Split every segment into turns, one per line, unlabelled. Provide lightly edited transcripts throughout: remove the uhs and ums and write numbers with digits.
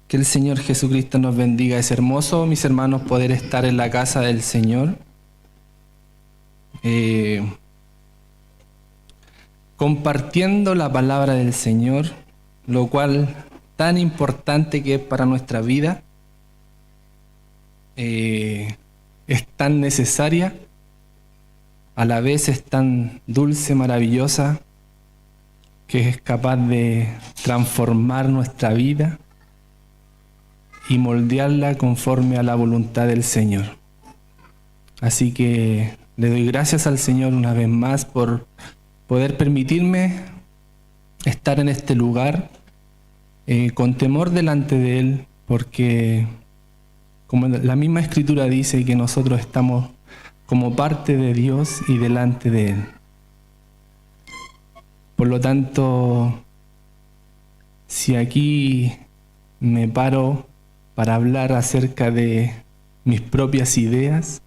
Que el Señor Jesucristo nos bendiga. Es hermoso, mis hermanos, poder estar en la casa del Señor, compartiendo la palabra del Señor, lo cual tan importante que es para nuestra vida, es tan necesaria, a la vez es tan dulce, maravillosa, que es capaz de transformar nuestra vida y moldearla conforme a la voluntad del Señor. Así que le doy gracias al Señor una vez más por poder permitirme estar en este lugar con temor delante de Él, porque como la misma Escritura dice que nosotros estamos como parte de Dios y delante de Él. Por lo tanto, si aquí me paro para hablar acerca de mis propias ideas,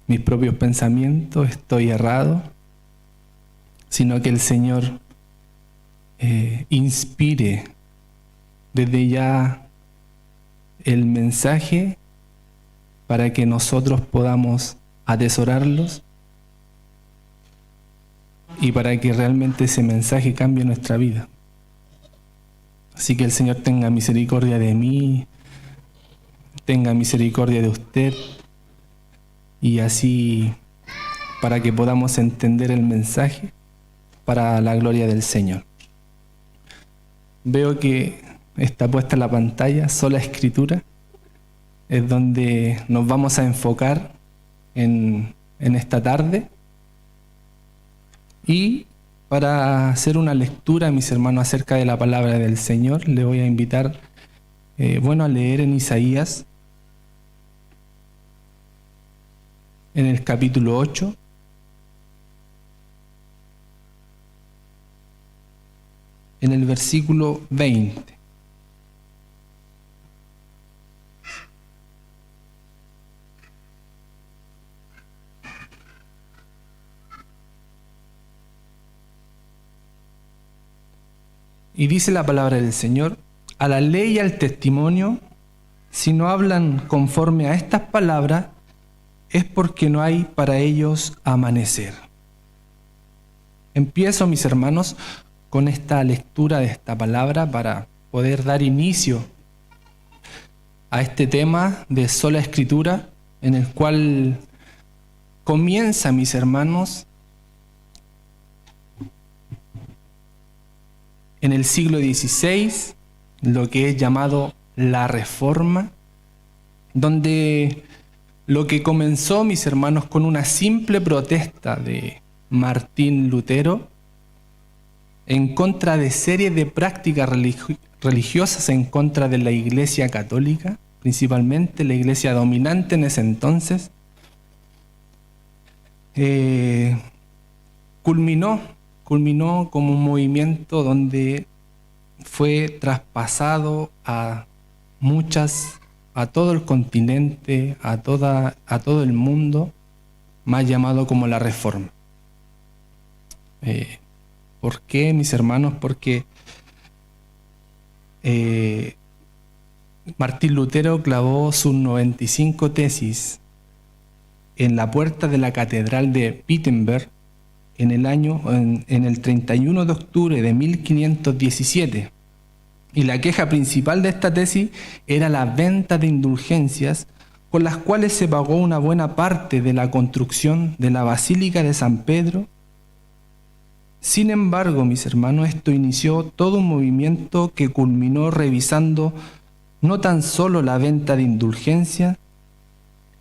mis propios pensamientos, estoy errado, sino que el Señor inspire desde ya el mensaje para que nosotros podamos atesorarlos y para que realmente ese mensaje cambie nuestra vida. Así que el Señor tenga misericordia de mí, tenga misericordia de usted, y así para que podamos entender el mensaje para la gloria del Señor. Veo que está puesta en la pantalla Sola Escritura, es donde nos vamos a enfocar en esta tarde. Y para hacer una lectura, mis hermanos, acerca de la palabra del Señor, le voy a invitar a leer en Isaías, en el capítulo 8, en el versículo 20. Y dice la palabra del Señor: a la ley y al testimonio, si no hablan conforme a estas palabras, es porque no hay para ellos amanecer. Empiezo, mis hermanos, con esta lectura de esta palabra para poder dar inicio a este tema de sola escritura, en el cual comienza, mis hermanos, en el siglo XVI, lo que es llamado la Reforma, donde lo que comenzó, mis hermanos, con una simple protesta de Martín Lutero en contra de series de prácticas religiosas en contra de la Iglesia Católica, principalmente la iglesia dominante en ese entonces, culminó como un movimiento donde fue traspasado a todo el continente, a todo el mundo, más llamado como la Reforma. ¿Por qué, mis hermanos? Porque Martín Lutero clavó sus 95 tesis en la puerta de la catedral de Wittenberg en el 31 de octubre de 1517. Y la queja principal de esta tesis era la venta de indulgencias con las cuales se pagó una buena parte de la construcción de la Basílica de San Pedro. Sin embargo, mis hermanos, esto inició todo un movimiento que culminó revisando no tan solo la venta de indulgencias,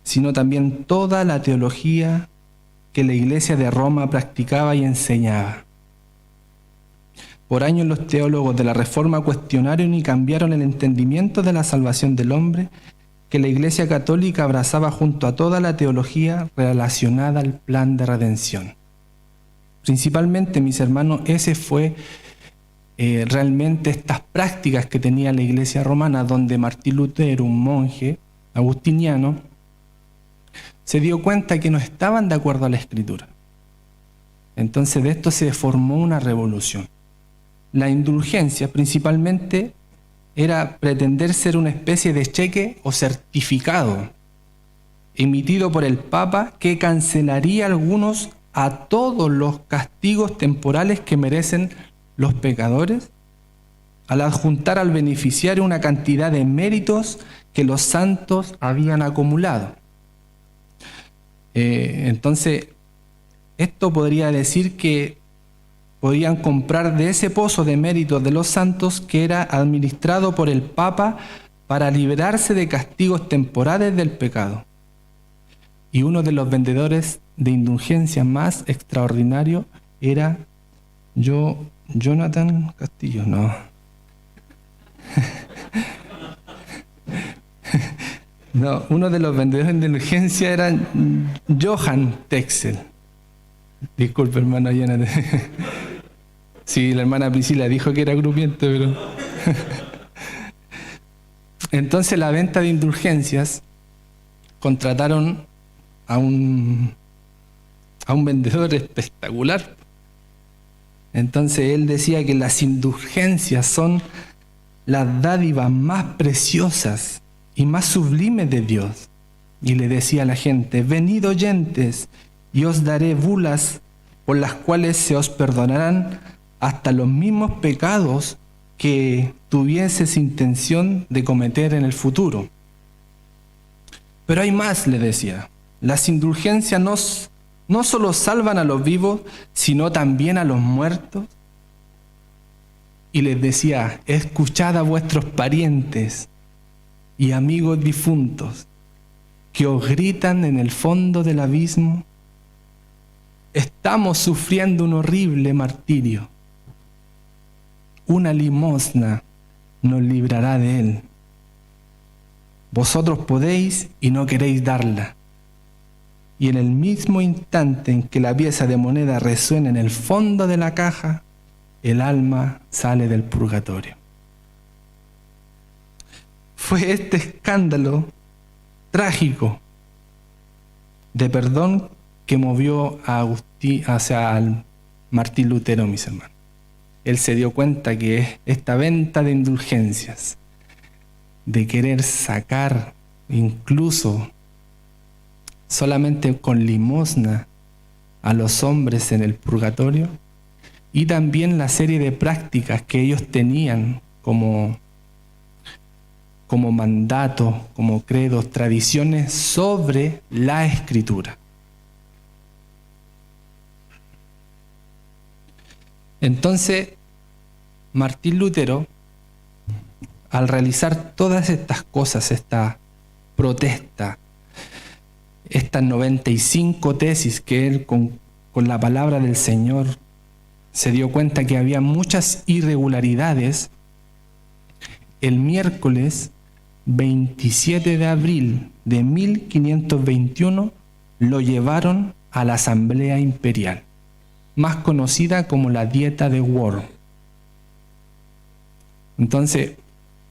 sino también toda la teología que la Iglesia de Roma practicaba y enseñaba. Por años los teólogos de la Reforma cuestionaron y cambiaron el entendimiento de la salvación del hombre que la Iglesia Católica abrazaba junto a toda la teología relacionada al plan de redención. Principalmente, mis hermanos, ese fue realmente estas prácticas que tenía la Iglesia romana, donde Martín Lutero, un monje agustiniano, se dio cuenta que no estaban de acuerdo a la Escritura. Entonces de esto se formó una revolución. La indulgencia principalmente era pretender ser una especie de cheque o certificado emitido por el Papa que cancelaría algunos a todos los castigos temporales que merecen los pecadores, al adjuntar al beneficiario una cantidad de méritos que los santos habían acumulado. Entonces, esto podría decir que podían comprar de ese pozo de méritos de los santos que era administrado por el Papa para librarse de castigos temporales del pecado. Y uno de los vendedores de indulgencias más extraordinarios era Jonathan Castillo, no. No, uno de los vendedores de indulgencia era Johann Texel. Disculpe, hermano Jonathan. Sí, la hermana Priscila dijo que era grupiento, pero... Entonces, la venta de indulgencias, contrataron a un vendedor espectacular. Entonces, él decía que las indulgencias son las dádivas más preciosas y más sublimes de Dios. Y le decía a la gente: venid oyentes, y os daré bulas por las cuales se os perdonarán hasta los mismos pecados que tuvieses intención de cometer en el futuro. Pero hay más, le decía. Las indulgencias no solo salvan a los vivos, sino también a los muertos. Y les decía: escuchad a vuestros parientes y amigos difuntos que os gritan en el fondo del abismo: estamos sufriendo un horrible martirio. Una limosna nos librará de él. Vosotros podéis y no queréis darla. Y en el mismo instante en que la pieza de moneda resuena en el fondo de la caja, el alma sale del purgatorio. Fue este escándalo trágico de perdón que movió a al Martín Lutero, mis hermanos. Él se dio cuenta que esta venta de indulgencias, de querer sacar incluso solamente con limosna a los hombres en el purgatorio, y también la serie de prácticas que ellos tenían como mandato, como credos, tradiciones sobre la Escritura. Entonces, Martín Lutero, al realizar todas estas cosas, esta protesta, estas 95 tesis que él con la palabra del Señor se dio cuenta que había muchas irregularidades, el miércoles 27 de abril de 1521 lo llevaron a la Asamblea Imperial, más conocida como la Dieta de Worms. Entonces,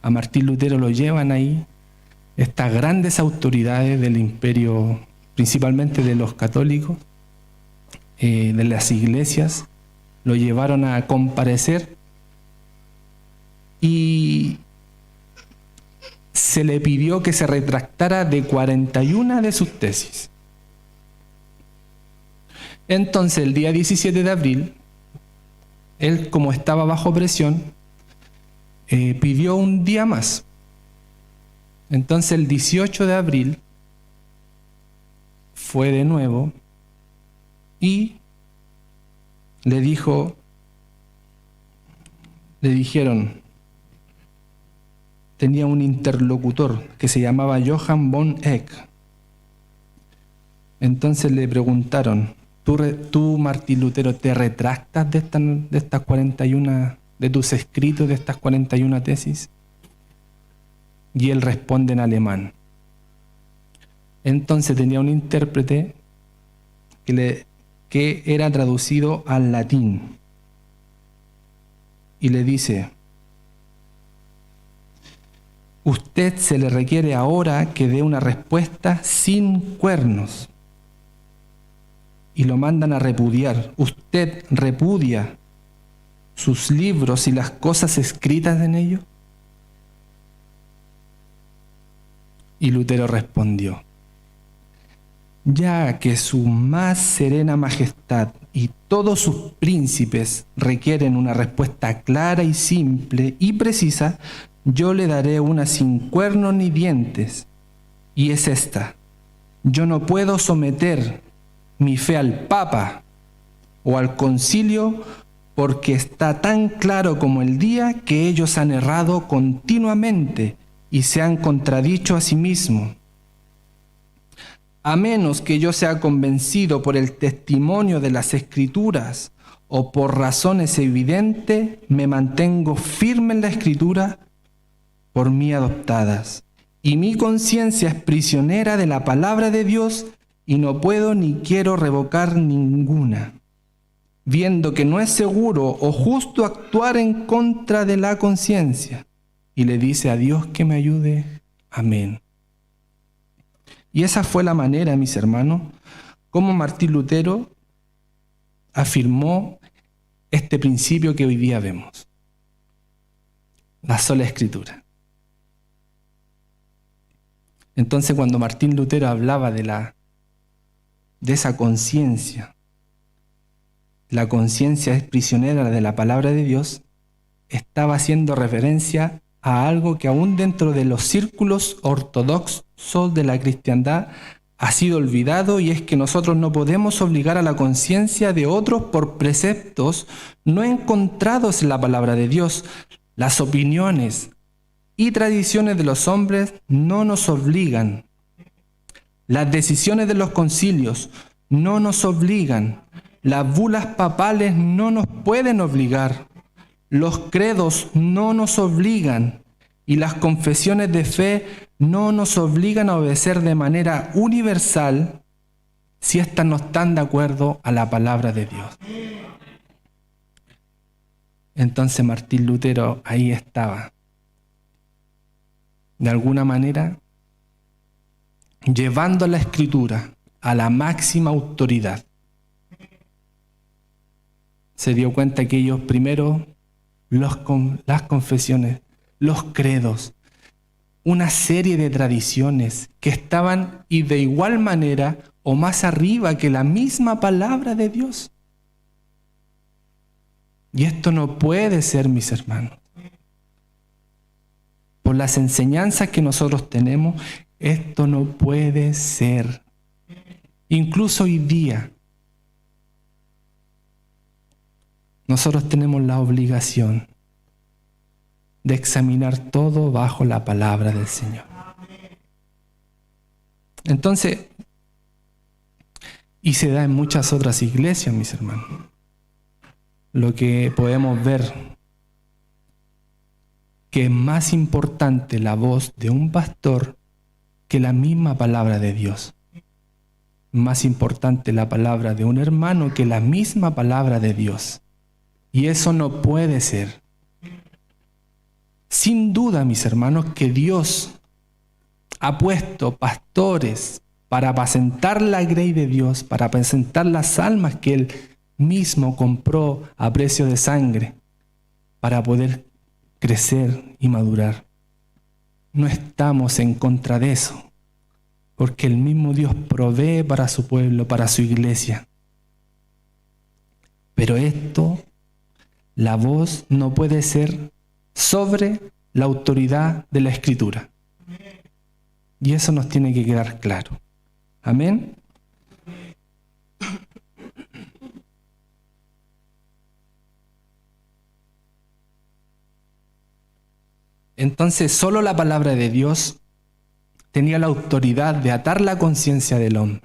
a Martín Lutero lo llevan ahí, estas grandes autoridades del imperio, principalmente de los católicos, de las iglesias, lo llevaron a comparecer y se le pidió que se retractara de 41 de sus tesis. Entonces, el día 17 de abril, él, como estaba bajo presión, pidió un día más. Entonces, el 18 de abril fue de nuevo y le dijeron, tenía un interlocutor que se llamaba Johann von Eck. Entonces le preguntaron: ¿Tú, Martín Lutero, te retractas de estas 41, de tus escritos, de estas 41 tesis? Y él responde en alemán. Entonces tenía un intérprete que era traducido al latín. Y le dice: usted se le requiere ahora que dé una respuesta sin cuernos. Y lo mandan a repudiar. ¿Usted repudia sus libros y las cosas escritas en ellos? Y Lutero respondió: ya que su más serena majestad y todos sus príncipes requieren una respuesta clara y simple y precisa, yo le daré una sin cuernos ni dientes, y es esta: yo no puedo someter mi fe al Papa o al Concilio, porque está tan claro como el día que ellos han errado continuamente y se han contradicho a sí mismos. A menos que yo sea convencido por el testimonio de las Escrituras o por razones evidentes, me mantengo firme en la Escritura por mí adoptadas. Y mi conciencia es prisionera de la palabra de Dios y no puedo ni quiero revocar ninguna, viendo que no es seguro o justo actuar en contra de la conciencia. Y le dice a Dios que me ayude. Amén. Y esa fue la manera, mis hermanos, como Martín Lutero afirmó este principio que hoy día vemos: la sola Escritura. Entonces, cuando Martín Lutero hablaba de esa conciencia, la conciencia es prisionera de la palabra de Dios, estaba haciendo referencia a algo que aún dentro de los círculos ortodoxos de la cristiandad ha sido olvidado, y es que nosotros no podemos obligar a la conciencia de otros por preceptos no encontrados en la palabra de Dios. Las opiniones y tradiciones de los hombres no nos obligan. Las decisiones de los concilios no nos obligan. Las bulas papales no nos pueden obligar. Los credos no nos obligan. Y las confesiones de fe no nos obligan a obedecer de manera universal si éstas no están de acuerdo a la palabra de Dios. Entonces Martín Lutero ahí estaba, de alguna manera, llevando la Escritura a la máxima autoridad. Se dio cuenta que ellos primero, las confesiones, los credos, una serie de tradiciones que estaban y de igual manera o más arriba que la misma palabra de Dios. Y esto no puede ser, mis hermanos. Por las enseñanzas que nosotros tenemos, esto no puede ser. Incluso hoy día, nosotros tenemos la obligación de examinar todo bajo la palabra del Señor. Entonces, y se da en muchas otras iglesias, mis hermanos, lo que podemos ver, que es más importante la voz de un pastor que la misma palabra de Dios. Más importante la palabra de un hermano que la misma palabra de Dios. Y eso no puede ser. Sin duda, mis hermanos, que Dios ha puesto pastores para apacentar la grey de Dios, para apacentar las almas que Él mismo compró a precio de sangre, para poder crecer y madurar. No estamos en contra de eso, porque el mismo Dios provee para su pueblo, para su iglesia. Pero esto, la voz no puede ser sobre la autoridad de la Escritura. Y eso nos tiene que quedar claro. Amén. Entonces, solo la palabra de Dios tenía la autoridad de atar la conciencia del hombre,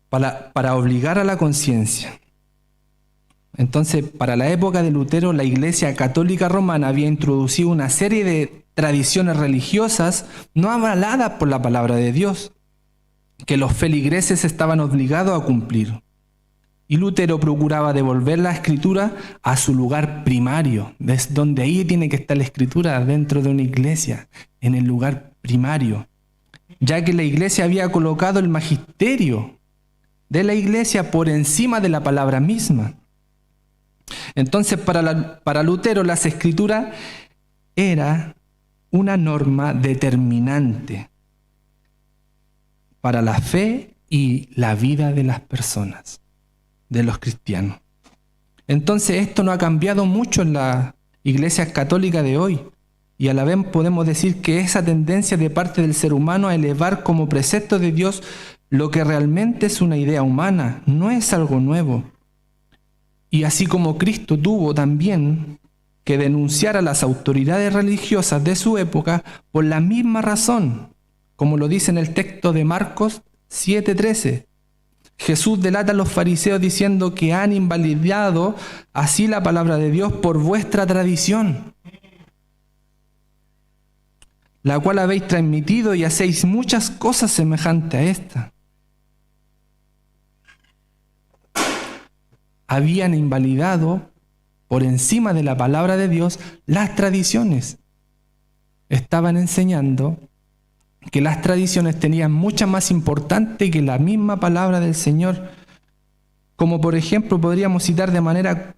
para obligar a la conciencia. Entonces, para la época de Lutero, la Iglesia Católica Romana había introducido una serie de tradiciones religiosas no avaladas por la palabra de Dios, que los feligreses estaban obligados a cumplir. Y Lutero procuraba devolver la Escritura a su lugar primario, desde donde ahí tiene que estar la Escritura, dentro de una iglesia, en el lugar primario, ya que la iglesia había colocado el magisterio de la iglesia por encima de la palabra misma. Entonces, para Lutero, las Escrituras era una norma determinante para la fe y la vida de las personas, de los cristianos. Entonces esto no ha cambiado mucho en la Iglesia católica de hoy, y a la vez podemos decir que esa tendencia de parte del ser humano a elevar como precepto de Dios lo que realmente es una idea humana, no es algo nuevo. Y así como Cristo tuvo también que denunciar a las autoridades religiosas de su época por la misma razón, como lo dice en el texto de Marcos 7:13. Jesús delata a los fariseos diciendo que han invalidado así la palabra de Dios por vuestra tradición, la cual habéis transmitido y hacéis muchas cosas semejantes a esta. Habían invalidado por encima de la palabra de Dios las tradiciones. Estaban enseñando que las tradiciones tenían mucha más importancia que la misma palabra del Señor. Como por ejemplo podríamos citar de manera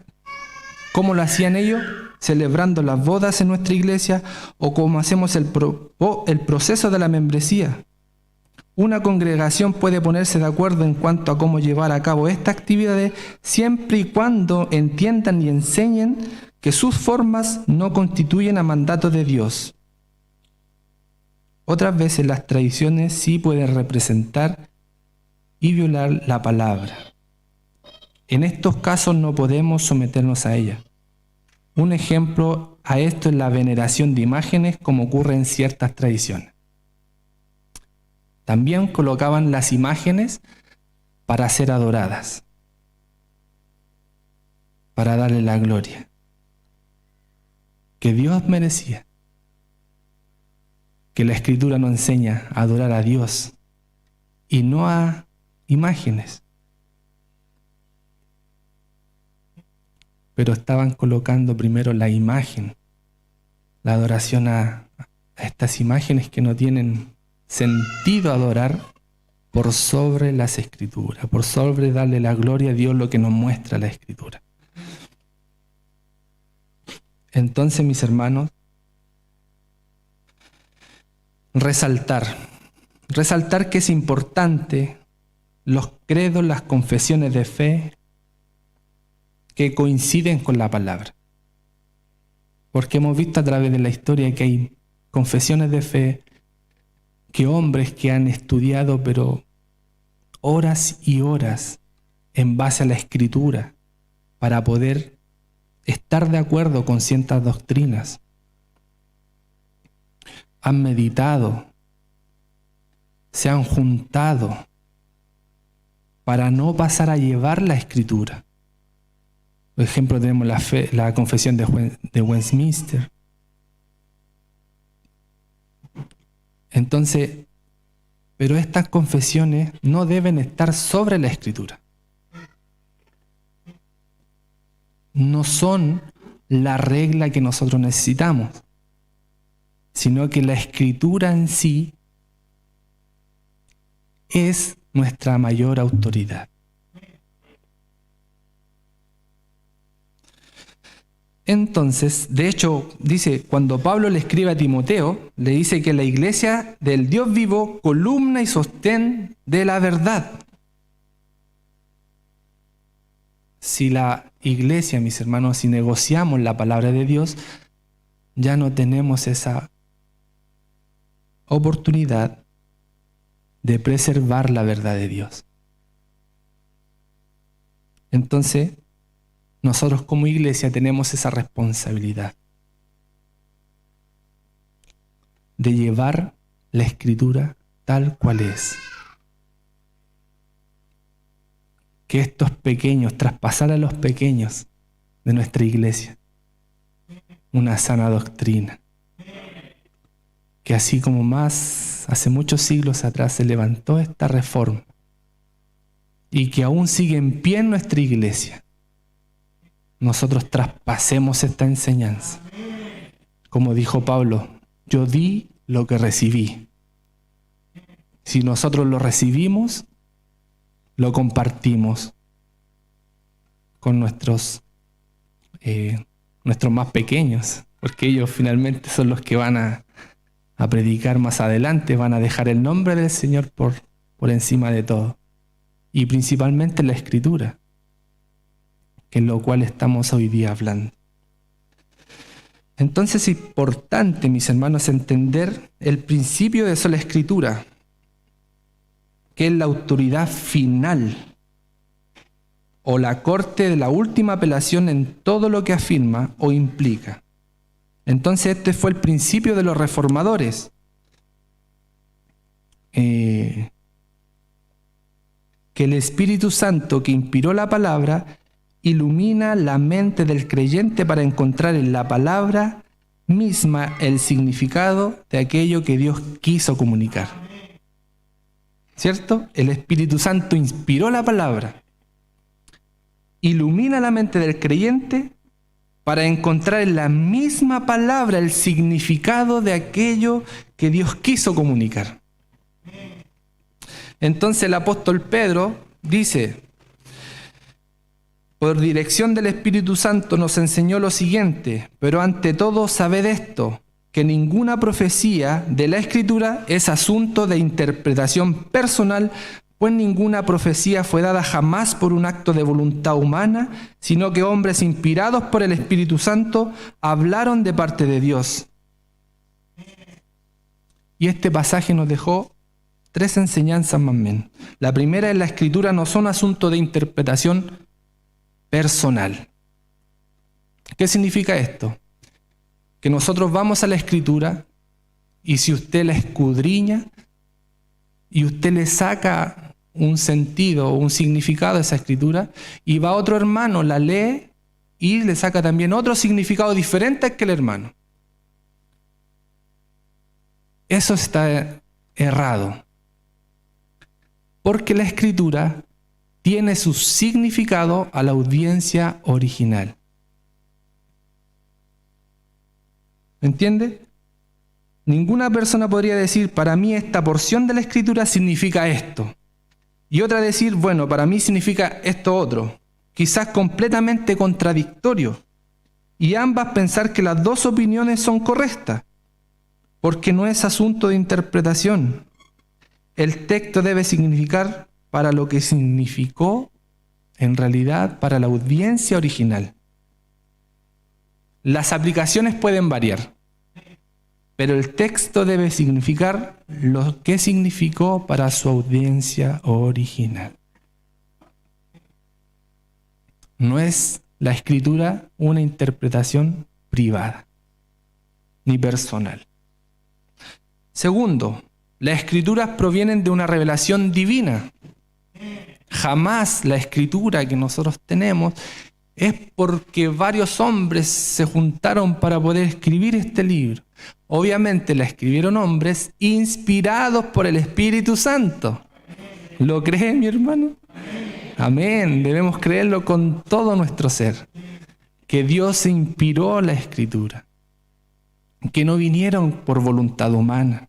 cómo lo hacían ellos, celebrando las bodas en nuestra iglesia, o cómo hacemos el proceso de la membresía. Una congregación puede ponerse de acuerdo en cuanto a cómo llevar a cabo estas actividades siempre y cuando entiendan y enseñen que sus formas no constituyen a mandato de Dios. Otras veces las tradiciones sí pueden representar y violar la palabra. En estos casos no podemos someternos a ella. Un ejemplo a esto es la veneración de imágenes, como ocurre en ciertas tradiciones. También colocaban las imágenes para ser adoradas, para darle la gloria que Dios merecía. Que la Escritura nos enseña a adorar a Dios y no a imágenes. Pero estaban colocando primero la imagen, la adoración a estas imágenes que no tienen sentido adorar, por sobre las Escrituras, por sobre darle la gloria a Dios, lo que nos muestra la Escritura. Entonces, mis hermanos, resaltar que es importante los credos, las confesiones de fe que coinciden con la palabra. Porque hemos visto a través de la historia que hay confesiones de fe que hombres que han estudiado pero horas y horas en base a la Escritura para poder estar de acuerdo con ciertas doctrinas, han meditado, se han juntado para no pasar a llevar la Escritura. Por ejemplo, tenemos la confesión de Westminster. Entonces, pero estas confesiones no deben estar sobre la Escritura. No son la regla que nosotros necesitamos, sino que la Escritura en sí es nuestra mayor autoridad. Entonces, de hecho, dice, cuando Pablo le escribe a Timoteo, le dice que la iglesia del Dios vivo, columna y sostén de la verdad. Si la iglesia, mis hermanos, si negociamos la palabra de Dios, ya no tenemos esa oportunidad de preservar la verdad de Dios. Entonces, nosotros como iglesia tenemos esa responsabilidad de llevar la Escritura tal cual es. Que estos pequeños, traspasar a los pequeños de nuestra iglesia una sana doctrina. Que así como más hace muchos siglos atrás se levantó esta reforma y que aún sigue en pie en nuestra iglesia, nosotros traspasemos esta enseñanza. Como dijo Pablo, yo di lo que recibí. Si nosotros lo recibimos, lo compartimos con nuestros más pequeños, porque ellos finalmente son los que van a a predicar más adelante, van a dejar el nombre del Señor por encima de todo. Y principalmente la Escritura, que es lo cual estamos hoy día hablando. Entonces es importante, mis hermanos, entender el principio de sola Escritura, que es la autoridad final o la corte de la última apelación en todo lo que afirma o implica. Entonces este fue el principio de los reformadores. Que el Espíritu Santo que inspiró la palabra ilumina la mente del creyente para encontrar en la palabra misma el significado de aquello que Dios quiso comunicar. ¿Cierto? El Espíritu Santo inspiró la palabra, ilumina la mente del creyente para encontrar en la misma palabra el significado de aquello que Dios quiso comunicar. Entonces el apóstol Pedro dice: por dirección del Espíritu Santo nos enseñó lo siguiente, pero ante todo sabed esto, que ninguna profecía de la Escritura es asunto de interpretación personal, pues ninguna profecía fue dada jamás por un acto de voluntad humana, sino que hombres inspirados por el Espíritu Santo hablaron de parte de Dios. Y este pasaje nos dejó 3 enseñanzas más o menos. La primera es: la Escritura no son asunto de interpretación personal. ¿Qué significa esto? Que nosotros vamos a la Escritura y si usted la escudriña y usted le saca un sentido o un significado a esa Escritura y va a otro hermano, la lee y le saca también otro significado diferente al que el hermano. Eso está errado. Porque la Escritura tiene su significado a la audiencia original. ¿Me entiende? Ninguna persona podría decir: para mí esta porción de la Escritura significa esto. Y otra decir: bueno, para mí significa esto otro. Quizás completamente contradictorio. Y ambas pensar que las dos opiniones son correctas. Porque no es asunto de interpretación. El texto debe significar para lo que significó en realidad para la audiencia original. Las aplicaciones pueden variar, pero el texto debe significar lo que significó para su audiencia original. No es la Escritura una interpretación privada ni personal. Segundo, las Escrituras provienen de una revelación divina. Jamás la Escritura que nosotros tenemos es porque varios hombres se juntaron para poder escribir este libro. Obviamente la escribieron hombres inspirados por el Espíritu Santo. ¿Lo cree, mi hermano? Amén. Debemos creerlo con todo nuestro ser. Que Dios inspiró la Escritura. Que no vinieron por voluntad humana.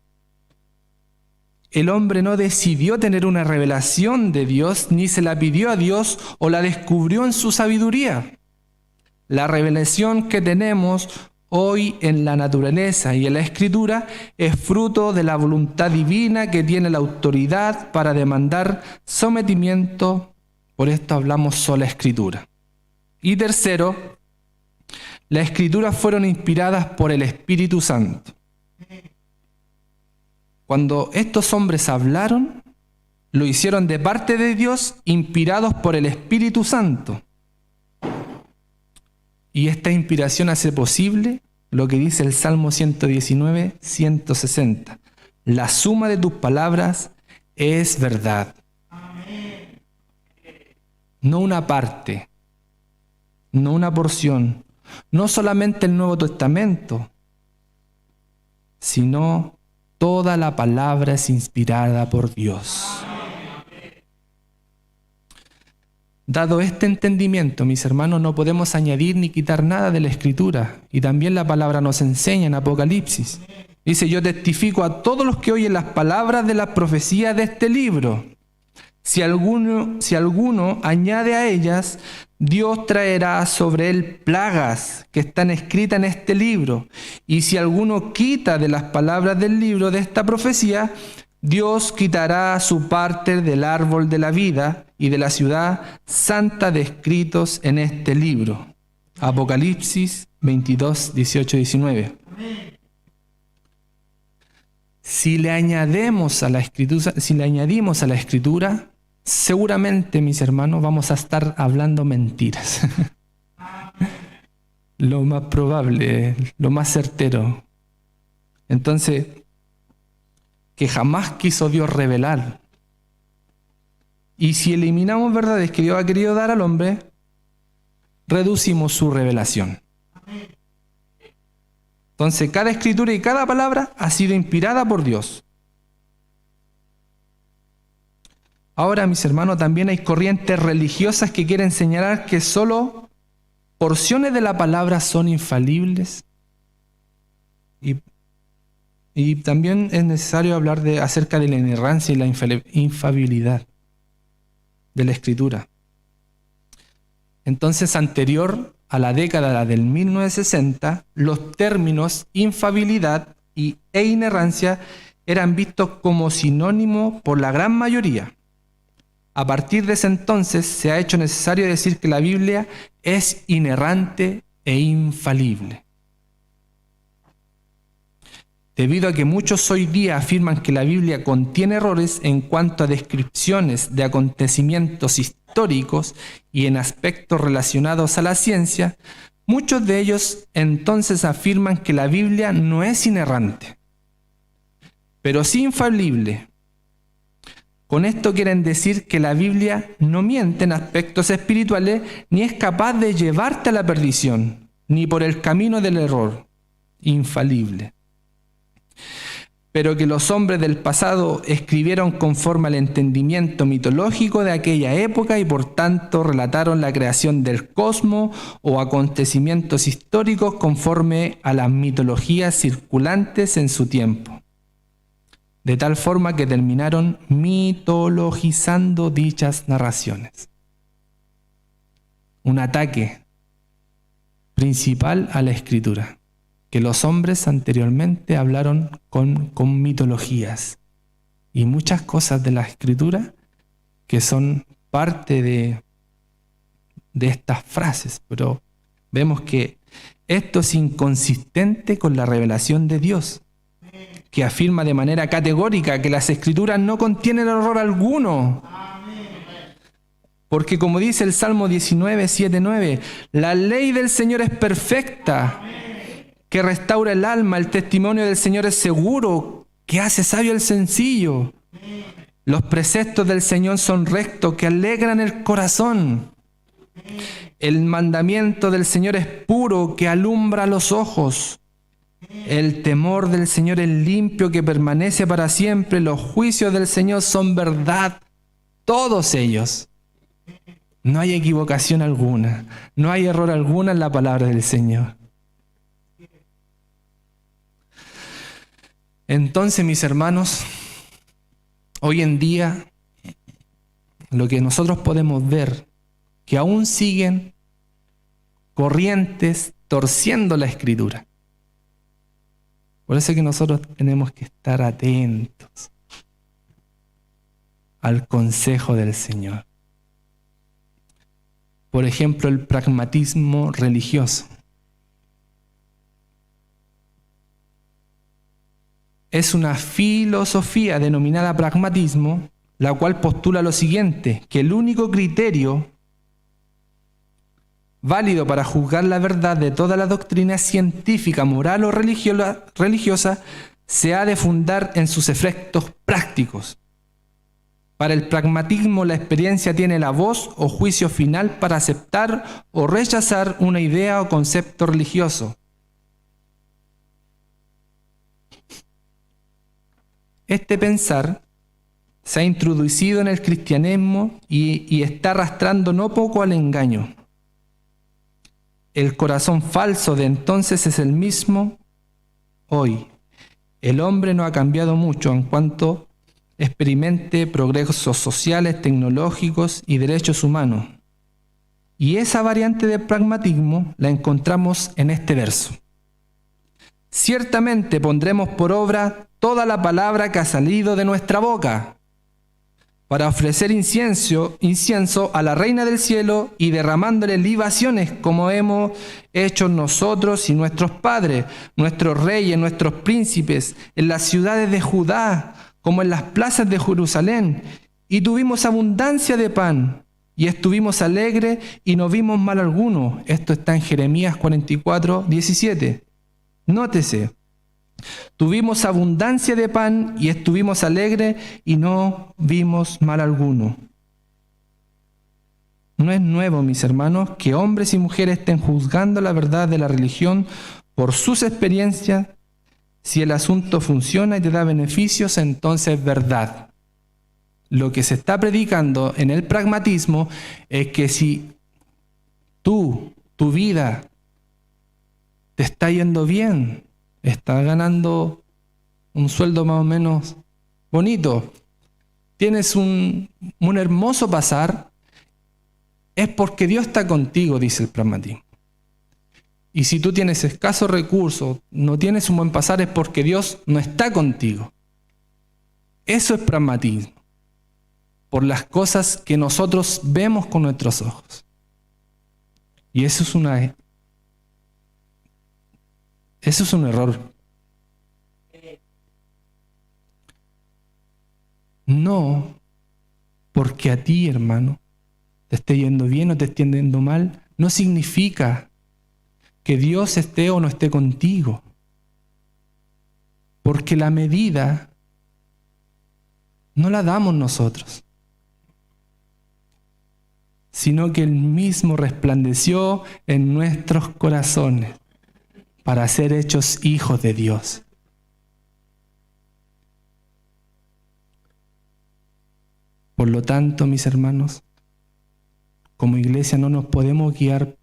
El hombre no decidió tener una revelación de Dios, ni se la pidió a Dios o la descubrió en su sabiduría. La revelación que tenemos hoy en la naturaleza y en la Escritura es fruto de la voluntad divina que tiene la autoridad para demandar sometimiento. Por esto hablamos sola Escritura. Y tercero, las Escrituras fueron inspiradas por el Espíritu Santo. Cuando estos hombres hablaron, lo hicieron de parte de Dios, inspirados por el Espíritu Santo. Y esta inspiración hace posible lo que dice el Salmo 119, 160. La suma de tus palabras es verdad. No una parte, no una porción, no solamente el Nuevo Testamento, sino toda la palabra es inspirada por Dios. Dado este entendimiento, mis hermanos, no podemos añadir ni quitar nada de la Escritura. Y también la palabra nos enseña en Apocalipsis. Dice: yo testifico a todos los que oyen las palabras de la profecía de este libro. Si alguno añade a ellas, Dios traerá sobre él plagas que están escritas en este libro. Y si alguno quita de las palabras del libro de esta profecía, Dios quitará su parte del árbol de la vida y de la ciudad santa descritos en este libro. Apocalipsis 22, 18 y 19. Si le añadimos a la escritura, seguramente, mis hermanos, vamos a estar hablando mentiras. Lo más probable, lo más certero. Entonces, que jamás quiso Dios revelar. Y si eliminamos verdades que Dios ha querido dar al hombre, reducimos su revelación. Entonces, cada escritura y cada palabra ha sido inspirada por Dios. Ahora, mis hermanos, también hay corrientes religiosas que quieren señalar que solo porciones de la palabra son infalibles. Y también es necesario hablar acerca de la inerrancia y la infalibilidad de la Escritura. Entonces, anterior a la década del 1960, los términos infalibilidad e inerrancia eran vistos como sinónimo por la gran mayoría. A partir de ese entonces se ha hecho necesario decir que la Biblia es inerrante e infalible. Debido a que muchos hoy día afirman que la Biblia contiene errores en cuanto a descripciones de acontecimientos históricos y en aspectos relacionados a la ciencia, muchos de ellos entonces afirman que la Biblia no es inerrante, pero sí infalible. Con esto quieren decir que la Biblia no miente en aspectos espirituales ni es capaz de llevarte a la perdición, ni por el camino del error, infalible. Pero que los hombres del pasado escribieron conforme al entendimiento mitológico de aquella época y por tanto relataron la creación del cosmos o acontecimientos históricos conforme a las mitologías circulantes en su tiempo. De tal forma que terminaron mitologizando dichas narraciones. Un ataque principal a la Escritura, que los hombres anteriormente hablaron con mitologías y muchas cosas de la Escritura que son parte de estas frases, pero vemos que esto es inconsistente con la revelación de Dios, que afirma de manera categórica que las Escrituras no contienen error alguno. Porque como dice el Salmo 19, 7, 9, la ley del Señor es perfecta, que restaura el alma, el testimonio del Señor es seguro, que hace sabio el sencillo. Los preceptos del Señor son rectos, que alegran el corazón. El mandamiento del Señor es puro, que alumbra los ojos. El temor del Señor es limpio, que permanece para siempre. Los juicios del Señor son verdad, todos ellos. No hay equivocación alguna, no hay error alguno en la palabra del Señor. Entonces, mis hermanos, hoy en día lo que nosotros podemos ver, que aún siguen corrientes torciendo la Escritura. Por eso es que nosotros tenemos que estar atentos al consejo del Señor. Por ejemplo, el pragmatismo religioso. Es una filosofía denominada pragmatismo, la cual postula lo siguiente, que el único criterio válido para juzgar la verdad de toda la doctrina científica, moral o religiosa se ha de fundar en sus efectos prácticos. Para el pragmatismo, la experiencia tiene la voz o juicio final para aceptar o rechazar una idea o concepto religioso. Este pensar se ha introducido en el cristianismo y está arrastrando no poco al engaño. El corazón falso de entonces es el mismo hoy. El hombre no ha cambiado mucho en cuanto experimente progresos sociales, tecnológicos y derechos humanos. Y esa variante de pragmatismo la encontramos en este verso. Ciertamente pondremos por obra toda la palabra que ha salido de nuestra boca, para ofrecer incienso a la Reina del Cielo y derramándole libaciones como hemos hecho nosotros y nuestros padres, nuestros reyes, nuestros príncipes, en las ciudades de Judá, como en las plazas de Jerusalén. Y tuvimos abundancia de pan, y estuvimos alegres y no vimos mal alguno. Esto está en Jeremías 44, 17. Nótese. Tuvimos abundancia de pan y estuvimos alegres y no vimos mal alguno. No es nuevo, mis hermanos, que hombres y mujeres estén juzgando la verdad de la religión por sus experiencias. Si el asunto funciona y te da beneficios, entonces es verdad. Lo que se está predicando en el pragmatismo es que si tu vida, te está yendo bien, estás ganando un sueldo más o menos bonito, tienes un hermoso pasar, es porque Dios está contigo, dice el pragmatismo. Y si tú tienes escasos recursos, no tienes un buen pasar, es porque Dios no está contigo. Eso es pragmatismo, por las cosas que nosotros vemos con nuestros ojos. Y eso es un error. No porque a ti, hermano, te esté yendo bien o te esté yendo mal, no significa que Dios esté o no esté contigo. Porque la medida no la damos nosotros, sino que Él mismo resplandeció en nuestros corazones para ser hechos hijos de Dios. Por lo tanto, mis hermanos, como iglesia no nos podemos guiar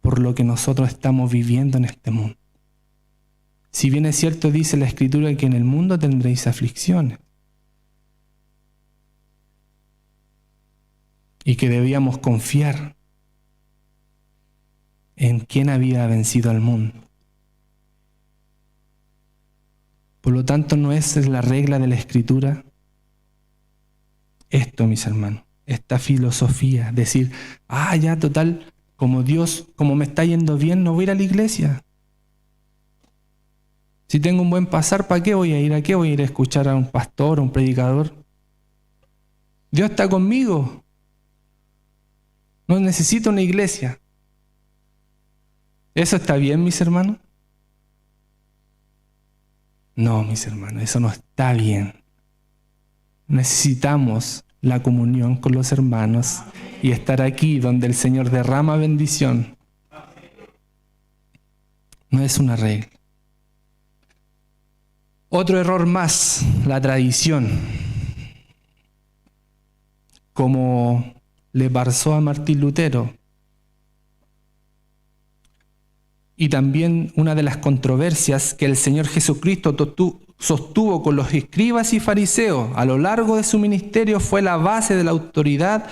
por lo que nosotros estamos viviendo en este mundo. Si bien es cierto, dice la Escritura que en el mundo tendréis aflicciones, y que debíamos confiar en quien había vencido al mundo. Por lo tanto, no es la regla de la Escritura esto, mis hermanos, esta filosofía, decir, ya total, como Dios, como me está yendo bien, no voy a ir a la iglesia. Si tengo un buen pasar, ¿para qué voy a ir? ¿A qué voy a ir a escuchar a un pastor, a un predicador? Dios está conmigo. No necesito una iglesia. ¿Eso está bien, mis hermanos? No, mis hermanos, eso no está bien. Necesitamos la comunión con los hermanos y estar aquí donde el Señor derrama bendición. No es una regla. Otro error más, la tradición. Como le pasó a Martín Lutero. Y también una de las controversias que el Señor Jesucristo sostuvo con los escribas y fariseos a lo largo de su ministerio fue la base de la autoridad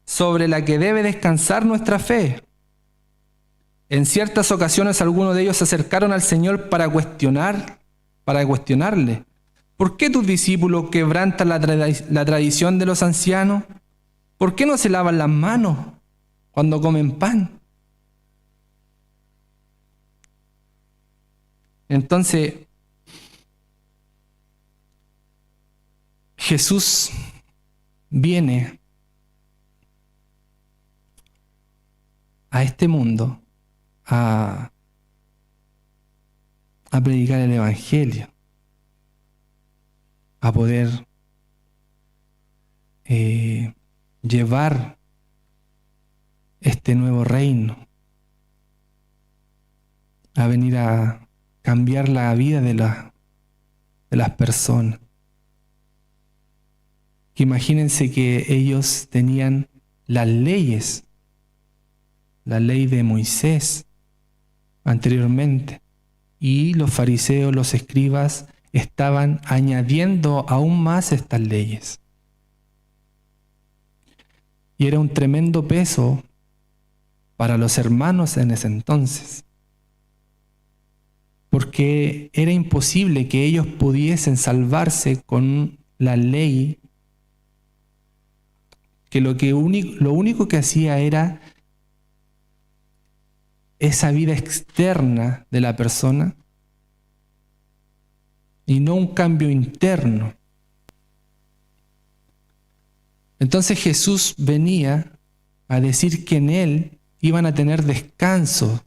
sobre la que debe descansar nuestra fe. En ciertas ocasiones algunos de ellos se acercaron al Señor para cuestionarle: ¿por qué tus discípulos quebrantan la tradición de los ancianos? ¿Por qué no se lavan las manos cuando comen pan? Entonces, Jesús viene a este mundo a predicar el Evangelio, a poder llevar este nuevo reino, a venir a cambiar la vida de las personas. Que imagínense que ellos tenían las leyes, la ley de Moisés anteriormente, y los fariseos, los escribas, estaban añadiendo aún más estas leyes. Y era un tremendo peso para los hermanos en ese entonces, porque era imposible que ellos pudiesen salvarse con la ley, que lo único que hacía era esa vida externa de la persona y no un cambio interno. Entonces Jesús venía a decir que en Él iban a tener descanso.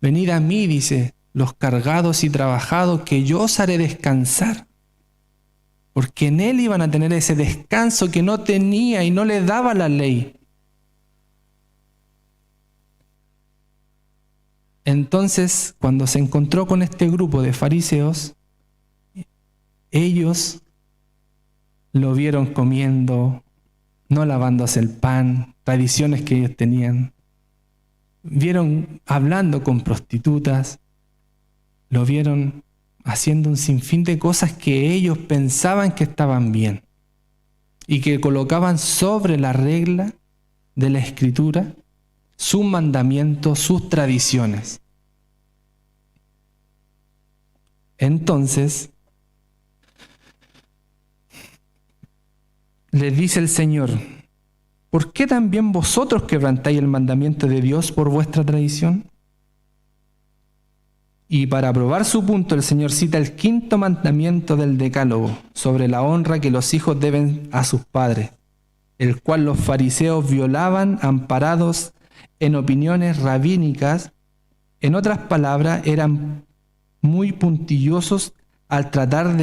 Venid a mí, dice, los cargados y trabajados, que yo os haré descansar. Porque en Él iban a tener ese descanso que no tenía y no le daba la ley. Entonces, cuando se encontró con este grupo de fariseos, ellos lo vieron comiendo, no lavándose el pan, tradiciones que ellos tenían. Vieron hablando con prostitutas, lo vieron haciendo un sinfín de cosas que ellos pensaban que estaban bien y que colocaban sobre la regla de la Escritura sus mandamientos, sus tradiciones. Entonces, les dice el Señor: ¿por qué también vosotros quebrantáis el mandamiento de Dios por vuestra tradición? Y para probar su punto, el Señor cita el 5.º mandamiento del Decálogo, sobre la honra que los hijos deben a sus padres, el cual los fariseos violaban amparados en opiniones rabínicas. En otras palabras, eran muy puntillosos al tratar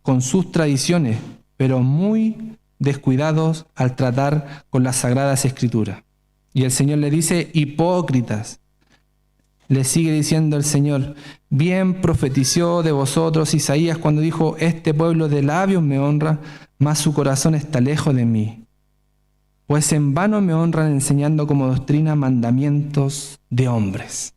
con sus tradiciones, pero muy descuidados al tratar con las sagradas escrituras. Y el Señor le dice: hipócritas. Le sigue diciendo el Señor: bien profetizó de vosotros Isaías cuando dijo: este pueblo de labios me honra, mas su corazón está lejos de mí. Pues en vano me honran enseñando como doctrina mandamientos de hombres.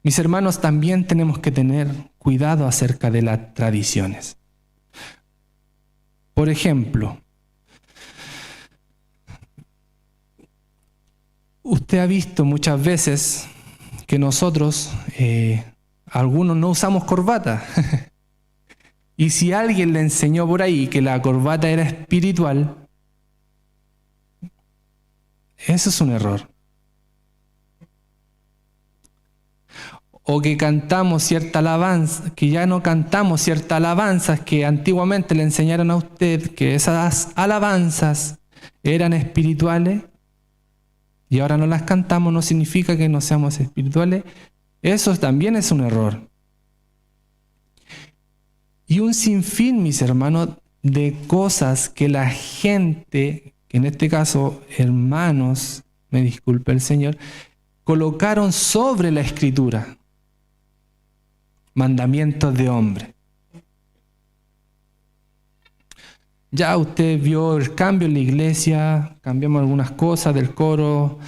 Mis hermanos, también tenemos que tener cuidado acerca de las tradiciones. Por ejemplo, usted ha visto muchas veces que nosotros, algunos no usamos corbata. Y si alguien le enseñó por ahí que la corbata era espiritual, eso es un error. O que cantamos cierta alabanza, que ya no cantamos ciertas alabanzas que antiguamente le enseñaron a usted que esas alabanzas eran espirituales y ahora no las cantamos, no significa que no seamos espirituales. Eso también es un error. Y un sinfín, mis hermanos, de cosas que la gente, que en este caso hermanos, me disculpe el Señor, colocaron sobre la Escritura. Mandamientos de hombre. Ya usted vio el cambio en la iglesia, cambiamos algunas cosas del coro,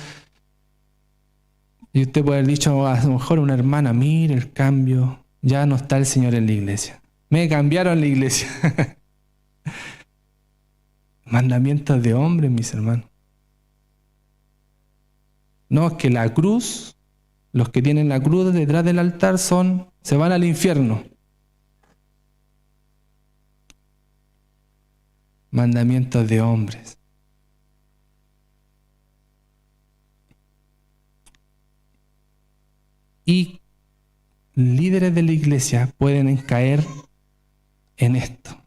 y usted puede haber dicho a lo mejor a una hermana: mire el cambio, ya no está el Señor en la iglesia. Me cambiaron la iglesia. Mandamientos de hombre, mis hermanos. No, es que la cruz, los que tienen la cruz detrás del altar se van al infierno. Mandamientos de hombres. Y líderes de la iglesia pueden caer en esto.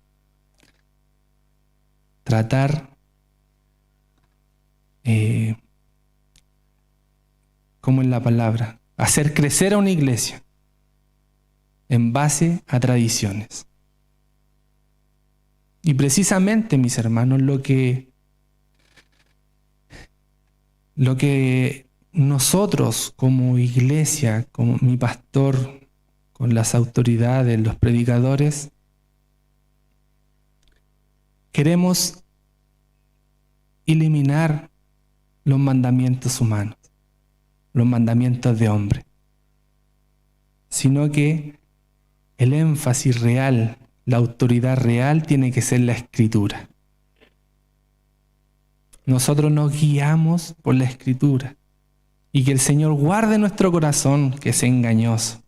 Tratar como en la palabra, hacer crecer a una iglesia en base a tradiciones. Y precisamente, mis hermanos, lo que nosotros como iglesia, como mi pastor, con las autoridades, los predicadores, queremos eliminar los mandamientos humanos, los mandamientos de hombre, sino que el énfasis real, la autoridad real tiene que ser la Escritura. Nosotros nos guiamos por la Escritura. Y que el Señor guarde nuestro corazón, que es engañoso.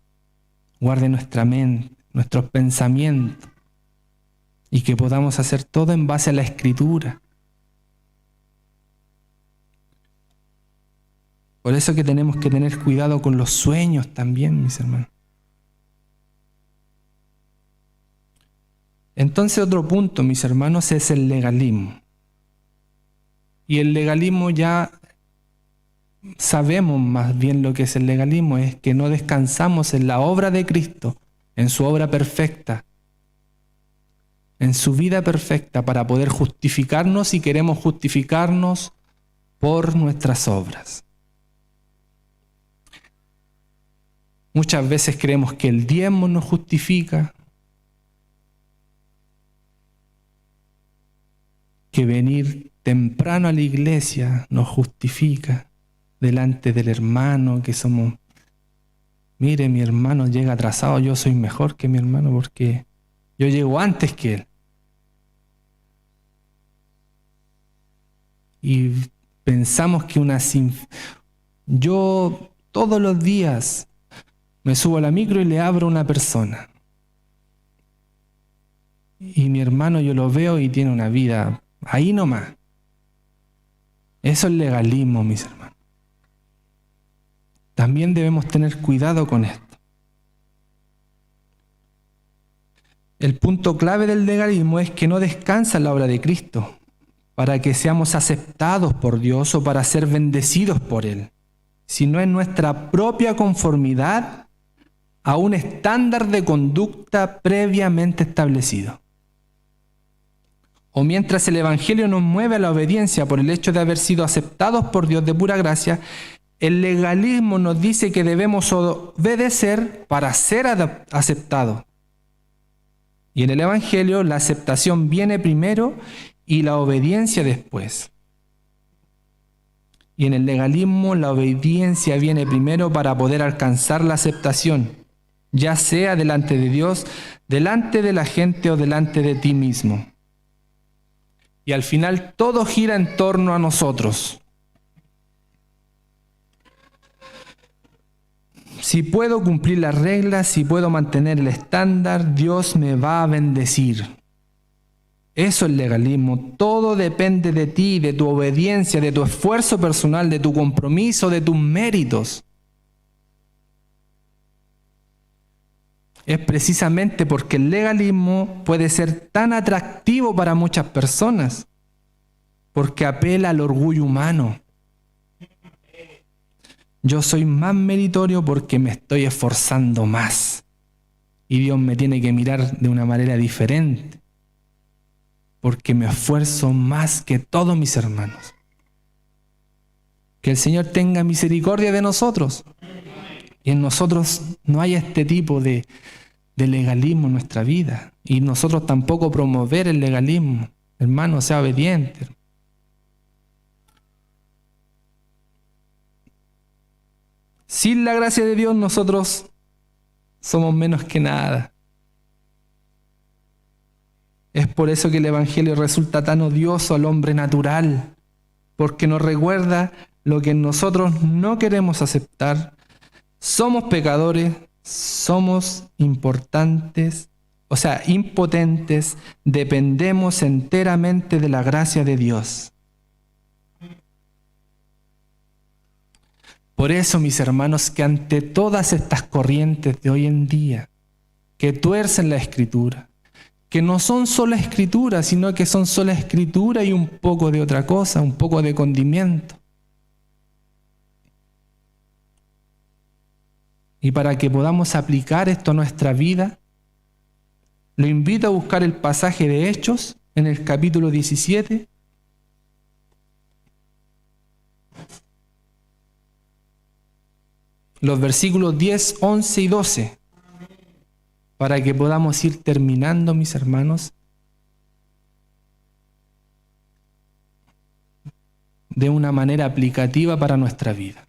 Guarde nuestra mente, nuestros pensamientos. Y que podamos hacer todo en base a la Escritura. Por eso que tenemos que tener cuidado con los sueños también, mis hermanos. Entonces otro punto, mis hermanos, es el legalismo. Y el legalismo ya sabemos más bien lo que es el legalismo, es que no descansamos en la obra de Cristo, en su obra perfecta, en su vida perfecta para poder justificarnos y queremos justificarnos por nuestras obras. Muchas veces creemos que el diezmo nos justifica, que venir temprano a la iglesia nos justifica delante del hermano, que somos, mire, mi hermano llega atrasado, yo soy mejor que mi hermano porque yo llego antes que él. Y pensamos que yo todos los días me subo a la micro y le abro a una persona. Y mi hermano yo lo veo y tiene una vida ahí nomás. Eso es legalismo, mis hermanos. También debemos tener cuidado con esto. El punto clave del legalismo es que no descansa en la obra de Cristo para que seamos aceptados por Dios o para ser bendecidos por Él, sino en nuestra propia conformidad a un estándar de conducta previamente establecido. O mientras el Evangelio nos mueve a la obediencia por el hecho de haber sido aceptados por Dios de pura gracia, el legalismo nos dice que debemos obedecer para ser aceptados. Y en el Evangelio la aceptación viene primero y la obediencia después. Y en el legalismo la obediencia viene primero para poder alcanzar la aceptación, ya sea delante de Dios, delante de la gente o delante de ti mismo. Y al final todo gira en torno a nosotros. Si puedo cumplir las reglas, si puedo mantener el estándar, Dios me va a bendecir. Eso es legalismo. Todo depende de ti, de tu obediencia, de tu esfuerzo personal, de tu compromiso, de tus méritos. Es precisamente porque el legalismo puede ser tan atractivo para muchas personas, porque apela al orgullo humano. Yo soy más meritorio porque me estoy esforzando más. Y Dios me tiene que mirar de una manera diferente, porque me esfuerzo más que todos mis hermanos. Que el Señor tenga misericordia de nosotros. Y en nosotros no hay este tipo de legalismo en nuestra vida. Y nosotros tampoco promover el legalismo. Hermano, sea obediente. Sin la gracia de Dios nosotros somos menos que nada. Es por eso que el Evangelio resulta tan odioso al hombre natural, porque nos recuerda lo que nosotros no queremos aceptar. Somos pecadores, somos impotentes, dependemos enteramente de la gracia de Dios. Por eso, mis hermanos, que ante todas estas corrientes de hoy en día, que tuercen la Escritura, que no son solo Escritura, sino que son solo Escritura y un poco de otra cosa, un poco de condimento. Y para que podamos aplicar esto a nuestra vida, lo invito a buscar el pasaje de Hechos en el capítulo 17. Los versículos 10, 11 y 12. Para que podamos ir terminando, mis hermanos, de una manera aplicativa para nuestra vida.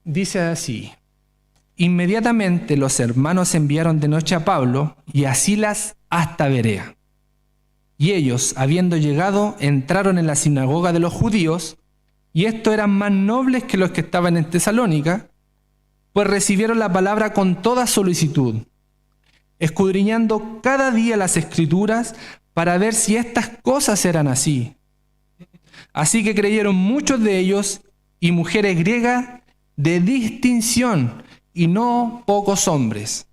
Dice así: Inmediatamente los hermanos enviaron de noche a Pablo y a Silas hasta Berea. Y ellos, habiendo llegado, entraron en la sinagoga de los judíos, y estos eran más nobles que los que estaban en Tesalónica, pues recibieron la palabra con toda solicitud, escudriñando cada día las Escrituras para ver si estas cosas eran así. Así que creyeron muchos de ellos y mujeres griegas de distinción, y no pocos hombres.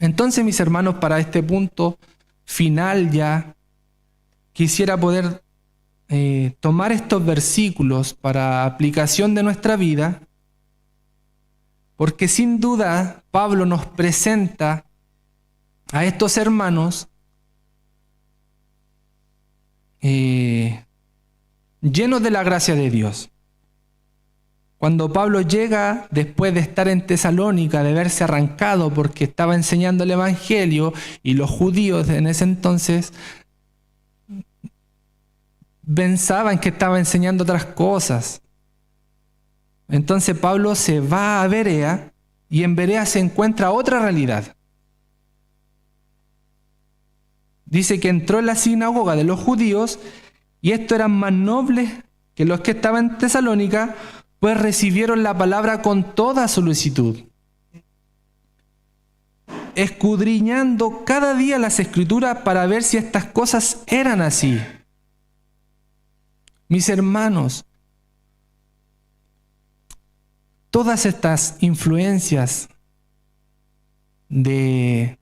Entonces, mis hermanos, para este punto final ya, quisiera poder tomar estos versículos para aplicación de nuestra vida, porque sin duda Pablo nos presenta a estos hermanos llenos de la gracia de Dios. Cuando Pablo llega, después de estar en Tesalónica, de verse arrancado porque estaba enseñando el Evangelio, y los judíos en ese entonces pensaban que estaba enseñando otras cosas. Entonces Pablo se va a Berea, y en Berea se encuentra otra realidad. Dice que entró en la sinagoga de los judíos, y estos eran más nobles que los que estaban en Tesalónica, pues recibieron la palabra con toda solicitud, escudriñando cada día las Escrituras para ver si estas cosas eran así. Mis hermanos, todas estas influencias de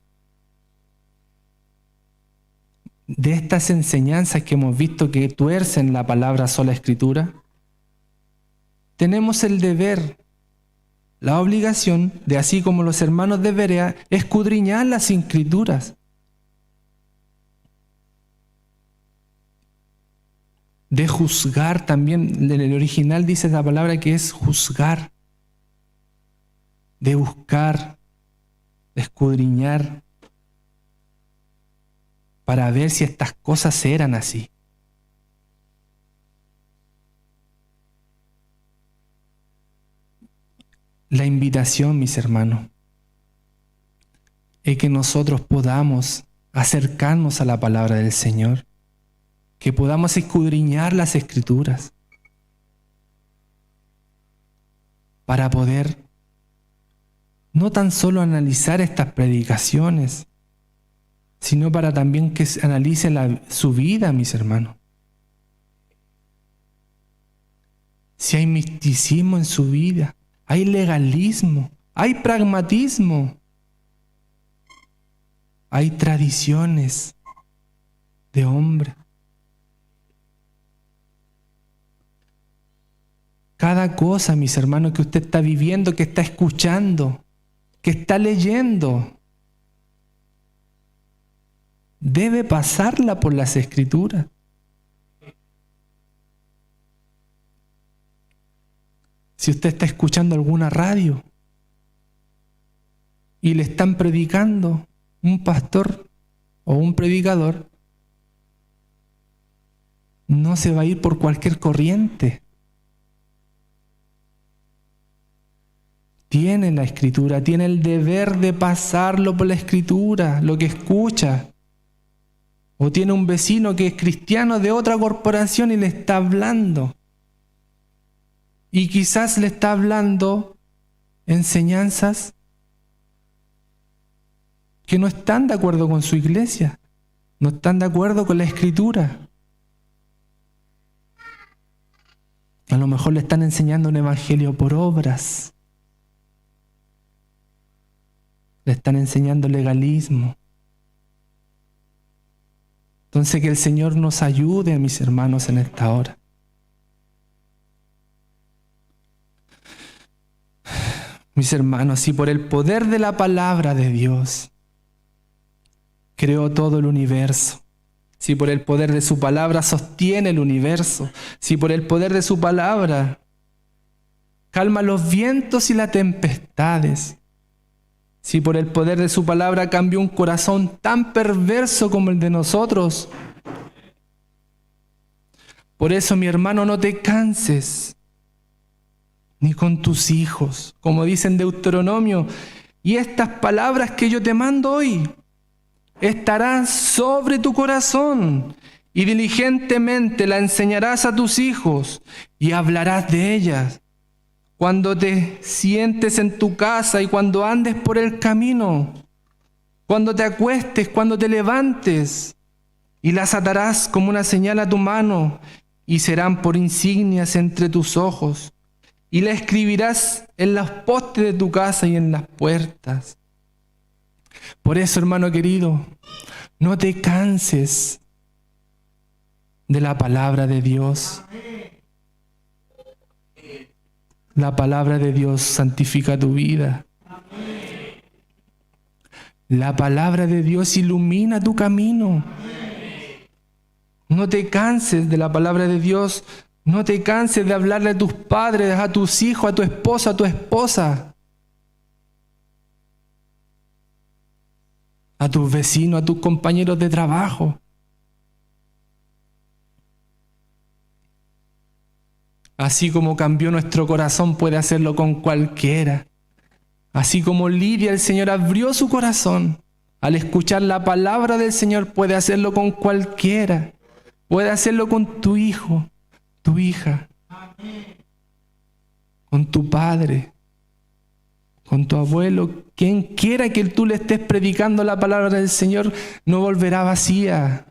estas enseñanzas que hemos visto que tuercen la palabra sola Escritura, tenemos el deber, la obligación de, así como los hermanos de Berea, escudriñar las Escrituras. De juzgar también, en el original dice la palabra que es juzgar, de buscar, de escudriñar, para ver si estas cosas eran así. La invitación, mis hermanos, es que nosotros podamos acercarnos a la palabra del Señor, que podamos escudriñar las Escrituras para poder no tan solo analizar estas predicaciones, sino para también que se analice su vida, mis hermanos. Si hay misticismo en su vida, hay legalismo, hay pragmatismo, hay tradiciones de hombre. Cada cosa, mis hermanos, que usted está viviendo, que está escuchando, que está leyendo, debe pasarla por las Escrituras. Si usted está escuchando alguna radio y le están predicando un pastor o un predicador, no se va a ir por cualquier corriente. Tiene la Escritura, tiene el deber de pasarlo por la Escritura, lo que escucha. O tiene un vecino que es cristiano de otra corporación y le está hablando. Y quizás le está hablando enseñanzas que no están de acuerdo con su iglesia, no están de acuerdo con la Escritura. A lo mejor le están enseñando un evangelio por obras. Le están enseñando legalismo. Entonces que el Señor nos ayude, mis hermanos, en esta hora. Mis hermanos, si por el poder de la palabra de Dios creó todo el universo, si por el poder de su palabra sostiene el universo, si por el poder de su palabra calma los vientos y las tempestades, si por el poder de su palabra cambió un corazón tan perverso como el de nosotros, por eso, mi hermano, no te canses. ni con tus hijos, como dice en Deuteronomio. Y estas palabras que yo te mando hoy estarán sobre tu corazón, y diligentemente la enseñarás a tus hijos y hablarás de ellas cuando te sientes en tu casa y cuando andes por el camino, cuando te acuestes, cuando te levantes, y las atarás como una señal a tu mano y serán por insignias entre tus ojos, y la escribirás en los postes de tu casa y en las puertas. Por eso, hermano querido, no te canses de la palabra de Dios. La palabra de Dios santifica tu vida. La palabra de Dios ilumina tu camino. No te canses de la palabra de Dios. No te canses de hablarle a tus padres, a tus hijos, a tu esposa, a tu esposa, a tus vecinos, a tus compañeros de trabajo. Así como cambió nuestro corazón, puede hacerlo con cualquiera. Así como Lidia, el Señor abrió su corazón al escuchar la palabra del Señor, puede hacerlo con cualquiera. Puede hacerlo con tu hijo, tu hija, con tu padre, con tu abuelo. Quien quiera que tú le estés predicando la palabra del Señor, no volverá vacía.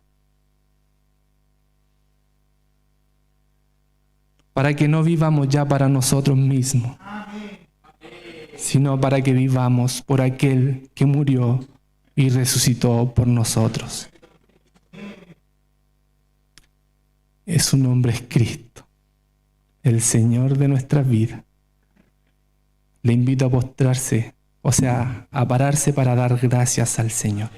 Para que no vivamos ya para nosotros mismos, sino para que vivamos por aquel que murió y resucitó por nosotros. Su nombre es Cristo, el Señor de nuestras vidas. Le invito a postrarse, a pararse para dar gracias al Señor.